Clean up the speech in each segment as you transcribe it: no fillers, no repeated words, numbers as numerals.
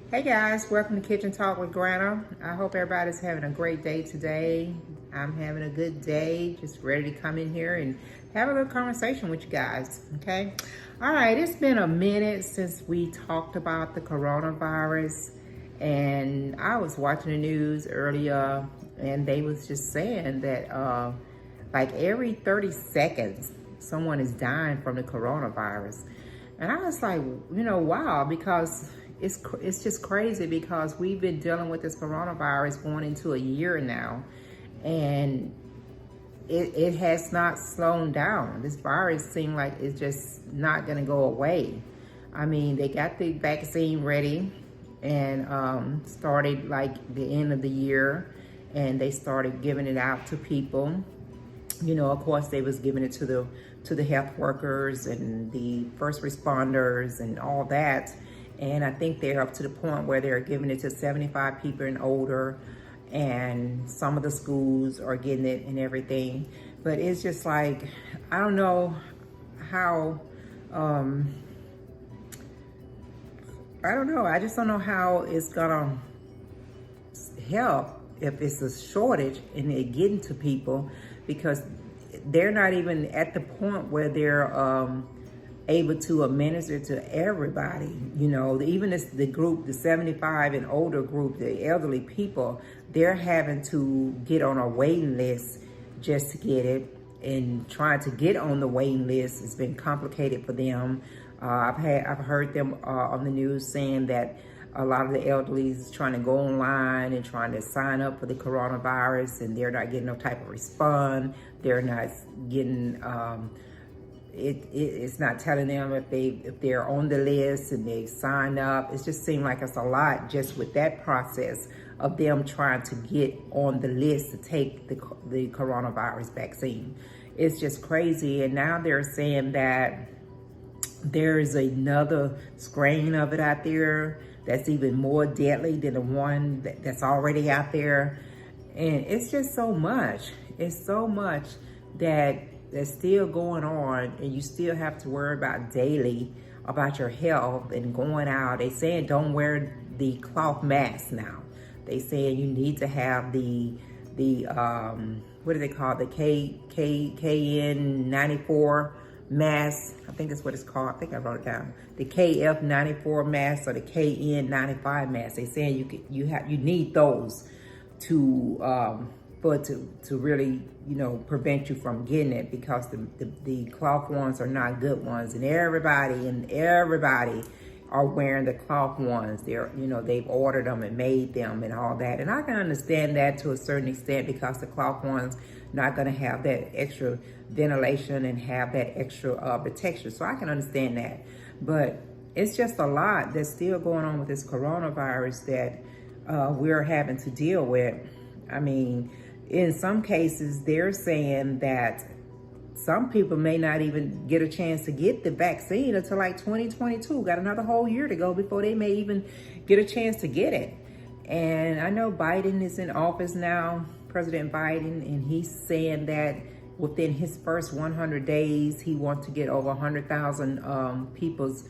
Hey guys, welcome to Kitchen Talk with Granna. I hope everybody's having a great day today. I'm having a good day, just ready to come in here and have a little conversation with you guys, okay? All right, it's been a minute since we talked about the coronavirus, and I was watching the news earlier, and they was just saying that like every 30 seconds, someone is dying from the coronavirus. And I was like, wow, because it's just crazy because we've been dealing with this coronavirus going into a year now, and it has not slowed down. This virus seems like it's just not gonna go away. I mean, they got the vaccine ready and started like the end of the year, and they started giving it out to people. Of course, they was giving it to the health workers and the first responders and all that. And I think they're up to the point where they're giving it to 75 people and older, and some of the schools are getting it and everything. But it's just like, I don't know how, I don't know. I just don't know how it's gonna help if it's a shortage and they're getting to people, because they're not even at the point where they're able to administer to everybody. Even the group, the 75 and older group, the elderly people, they're having to get on a waiting list just to get it, and trying to get on the waiting list has been complicated for them. I've heard them on the news saying that a lot of the elderly is trying to go online and trying to sign up for the coronavirus, and they're not getting no type of response. They're not getting, it's not telling them if they're on the list and they sign up. It just seems like it's a lot just with that process of them trying to get on the list to take the coronavirus vaccine. It's just crazy. And now they're saying that there's another strain of it out there that's even more deadly than the one that's already out there. And it's just so much. It's so much that's still going on, and you still have to worry about daily about your health and going out. They saying don't wear the cloth mask now. They saying you need to have the what do they call it? The KN94 mask. I think that's what it's called. I think I wrote it down. The KF94 mask or the KN95 mask. They saying you need those to really prevent you from getting it, because the cloth ones are not good ones, and everybody are wearing the cloth ones. They've ordered them and made them and all that, and I can understand that to a certain extent, because the cloth ones not going to have that extra ventilation and have that extra protection. So I can understand that, but it's just a lot that's still going on with this coronavirus that we're having to deal with. I mean, in some cases, they're saying that some people may not even get a chance to get the vaccine until like 2022. Got another whole year to go before they may even get a chance to get it. And I know Biden is in office now, President Biden, and he's saying that within his first 100 days, he wants to get over 100,000 people's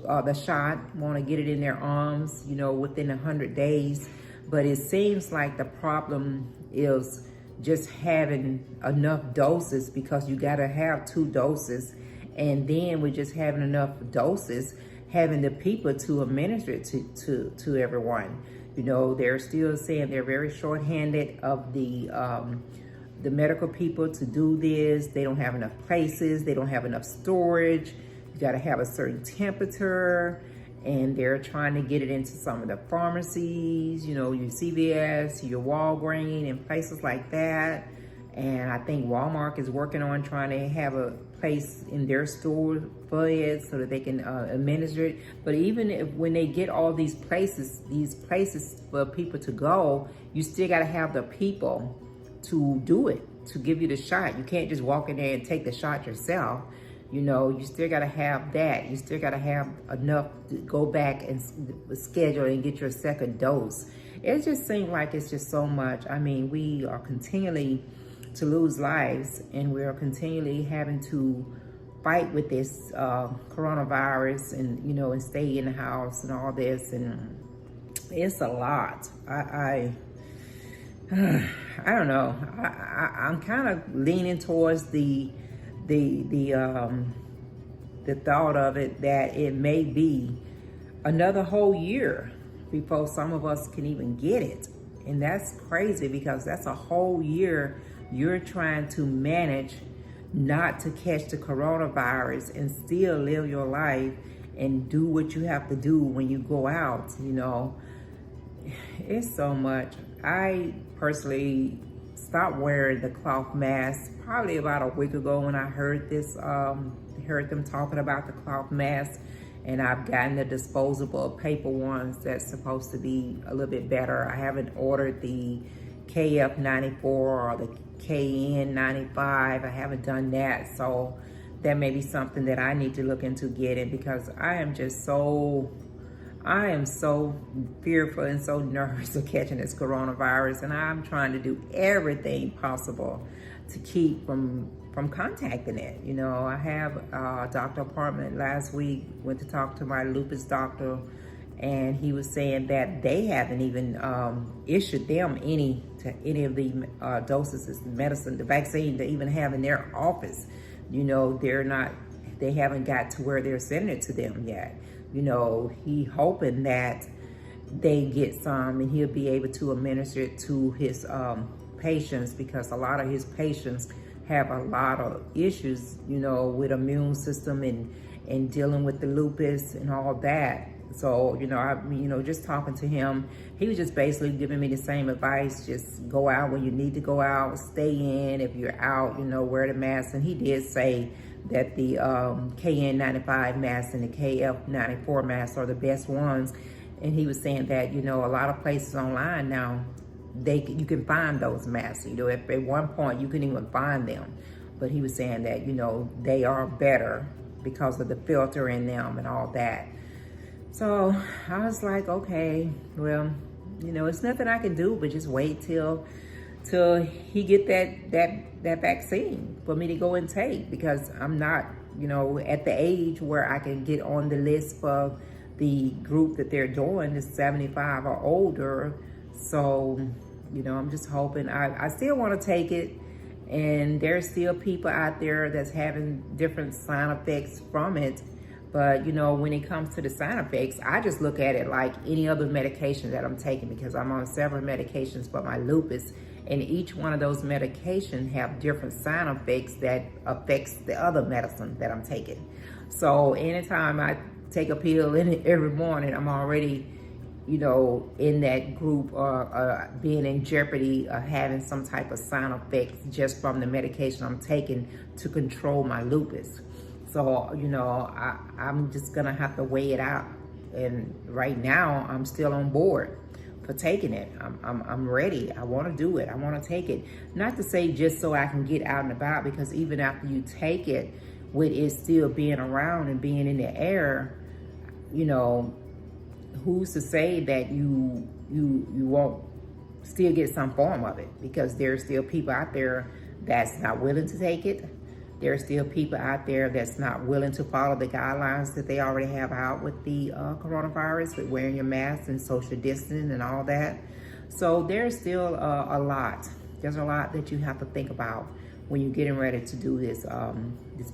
the shot, want to get it in their arms, within 100 days. But it seems like the problem is just having enough doses, because you got to have 2 doses. And then we're just having enough doses, having the people to administer it to everyone. They're still saying they're very short-handed of the medical people to do this. They don't have enough places. They don't have enough storage. You got to have a certain temperature. And they're trying to get it into some of the pharmacies, your CVS, your Walgreens, and places like that. And I think Walmart is working on trying to have a place in their store for it so that they can administer it. But even when they get all these places for people to go, you still got to have the people to do it, to give you the shot. You can't just walk in there and take the shot yourself. You still got to have that. You still got to have enough to go back and schedule and get your second dose. It just seems like it's just so much. I mean, we are continually to lose lives, and we're continually having to fight with this coronavirus, and and stay in the house and all this. And It's a lot. I don't know. I'm kind of leaning towards the thought of it that it may be another whole year before some of us can even get it. And that's crazy because that's a whole year you're trying to manage not to catch the coronavirus and still live your life and do what you have to do when you go out, you know. It's so much. I personally stopped wearing the cloth mask probably about a week ago when I heard heard them talking about the cloth mask, and I've gotten the disposable paper ones that's supposed to be a little bit better. I haven't ordered the KF94 or the KN95. I haven't done that, so that may be something that I need to look into getting, because I am so fearful and so nervous of catching this coronavirus, and I'm trying to do everything possible to keep from contacting it. You know, I have a doctor appointment last week, went to talk to my lupus doctor, and he was saying that they haven't even issued them any of the doses of the medicine, the vaccine, to even have in their office. You know, they haven't got to where they're sending it to them yet. You know, he hoping that they get some and he'll be able to administer it to his patients, because a lot of his patients have a lot of issues, you know, with immune system and dealing with the lupus and all that. So, you know, just talking to him, he was just basically giving me the same advice. Just go out when you need to go out, stay in. If you're out, you know, wear the mask. And he did say that the KN95 mask and the KF94 masks are the best ones. And he was saying that, you know, a lot of places online now, you can find those masks. You know, at one point you couldn't even find them. But he was saying that, you know, they are better because of the filter in them and all that. So I was like, okay, well, you know, it's nothing I can do but just wait till he get that vaccine for me to go and take, because I'm not, you know, at the age where I can get on the list for the group that they're doing, is 75 or older. So, you know, I'm just hoping. I still want to take it, and there's still people out there that's having different side effects from it. But, you know, when it comes to the side effects, I just look at it like any other medication that I'm taking, because I'm on several medications for my lupus, and each one of those medications have different side effects that affects the other medicine that I'm taking. So anytime I take a pill every morning, I'm already, you know, in that group, being in jeopardy of having some type of side effects just from the medication I'm taking to control my lupus. So, you know, I'm just gonna have to weigh it out. And right now, I'm still on board for taking it. I'm ready. I want to do it. I want to take it. Not to say just so I can get out and about, because even after you take it, with it still being around and being in the air, you know, who's to say that you won't still get some form of it? Because there's still people out there that's not willing to take it. There are still people out there that's not willing to follow the guidelines that they already have out with the coronavirus, with wearing your mask and social distancing and all that. So there's still a lot. There's a lot that you have to think about when you're getting ready to do this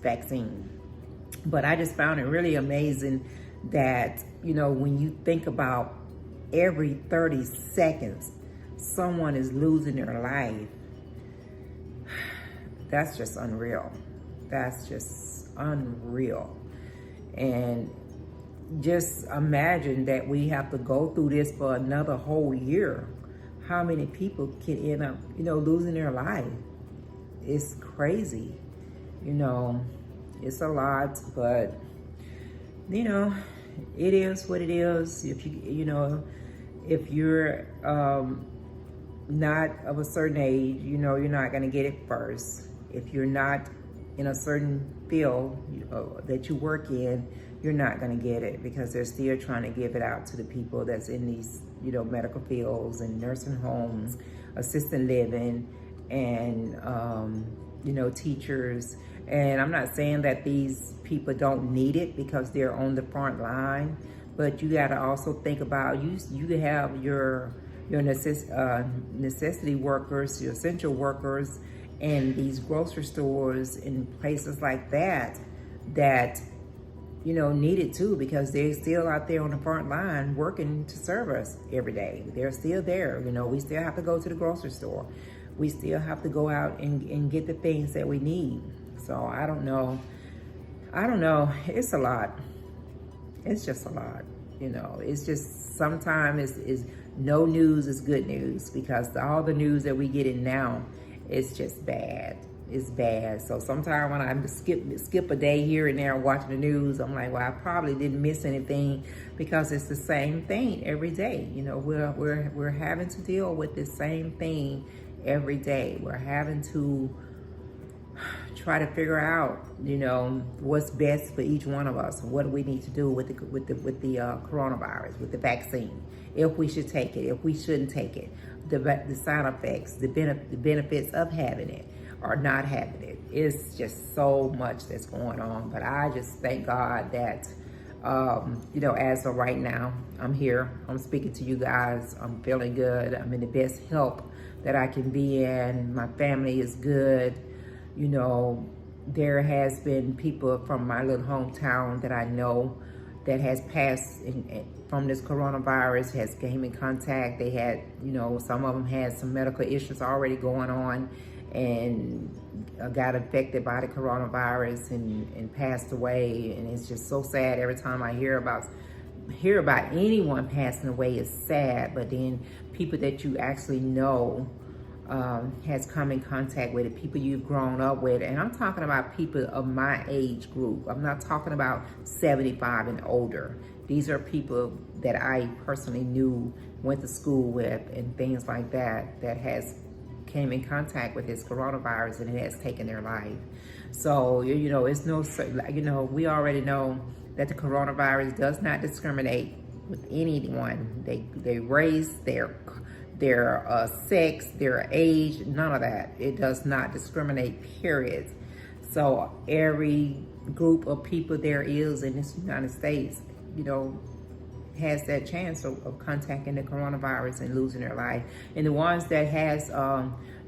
vaccine. But I just found it really amazing that, you know, when you think about every 30 seconds, someone is losing their life. That's just unreal. That's just unreal. And just imagine that we have to go through this for another whole year. How many people can end up, you know, losing their life? It's crazy. You know, it's a lot, but, you know, it is what it is. If you know, if you're not of a certain age, you know, you're not going to get it first. If you're not in a certain field that you work in, you're not going to get it, because they're still trying to give it out to the people that's in these, you know, medical fields and nursing homes, assisted living, and, you know, teachers. And I'm not saying that these people don't need it because they're on the front line, but you got to also think about you have your necessity workers, your essential workers, in these grocery stores and places like that need it too, because they're still out there on the front line working to serve us every day. They're still there. We still have to go to the grocery store. We still have to go out and get the things that we need. So I don't know. It's a lot. It's just a lot. It's just sometimes is no news is good news, because all the news that we get in now is just bad. It's bad. So sometimes when I skip a day here and there watching the news, I'm like, well, I probably didn't miss anything, because it's the same thing every day. We're having to deal with the same thing every day. We're having to try to figure out, what's best for each one of us. What do we need to do with the coronavirus, with the vaccine? If we should take it, if we shouldn't take it, the side effects, the benefits of having it or not having it. It's just so much that's going on. But I just thank God that, as of right now, I'm here. I'm speaking to you guys. I'm feeling good. I'm in the best health that I can be in. My family is good. There has been people from my little hometown that I know that has passed from this coronavirus, has came in contact. They had, some of them had some medical issues already going on, and got affected by the coronavirus and passed away. And it's just so sad every time I hear about anyone passing away. It's sad, but then people that you actually know has come in contact with it, people you've grown up with. And I'm talking about people of my age group. I'm not talking about 75 and older. These are people that I personally knew, went to school with, and things like that has came in contact with this coronavirus, and it has taken their life. So, it's no, we already know that the coronavirus does not discriminate with anyone. They race, their sex, their age, none of that. It does not discriminate, period. So every group of people there is in this United States, has that chance of contacting the coronavirus and losing their life. And the ones that has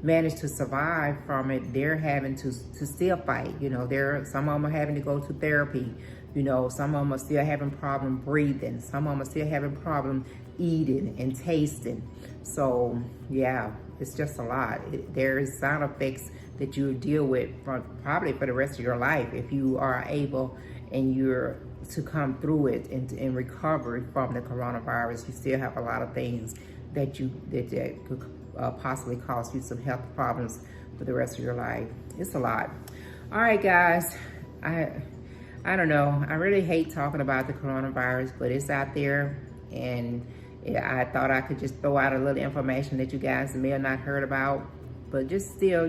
managed to survive from it, they're having to still fight. Some of them are having to go to therapy. Some of them are still having problem breathing. Some of them are still having problem eating and tasting. So yeah, it's just a lot. There's side effects that you deal with probably for the rest of your life, if you are able and you're to come through it and recover from the coronavirus. You still have a lot of things that could possibly cause you some health problems for the rest of your life. It's a lot. All right, guys. I don't know. I really hate talking about the coronavirus, but it's out there, and I thought I could just throw out a little information that you guys may have not heard about, but just still,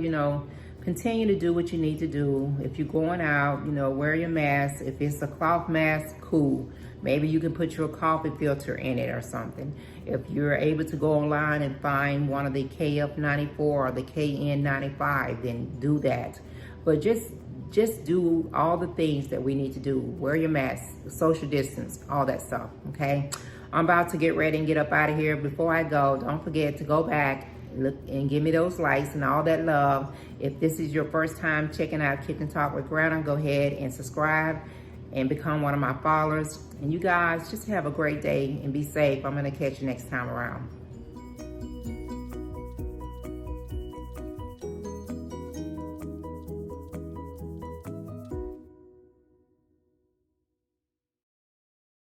continue to do what you need to do. If you're going out, wear your mask. If it's a cloth mask, cool. Maybe you can put your coffee filter in it or something. If you're able to go online and find one of the KF94 or the KN95, then do that. But just do all the things that we need to do. Wear your mask, social distance, all that stuff, okay? I'm about to get ready and get up out of here. Before I go, don't forget to go back, look and give me those likes and all that love. If this is your first time checking out Kitchen Talk with Granna, go ahead and subscribe and become one of my followers. And you guys just have a great day and be safe. I'm gonna catch you next time around.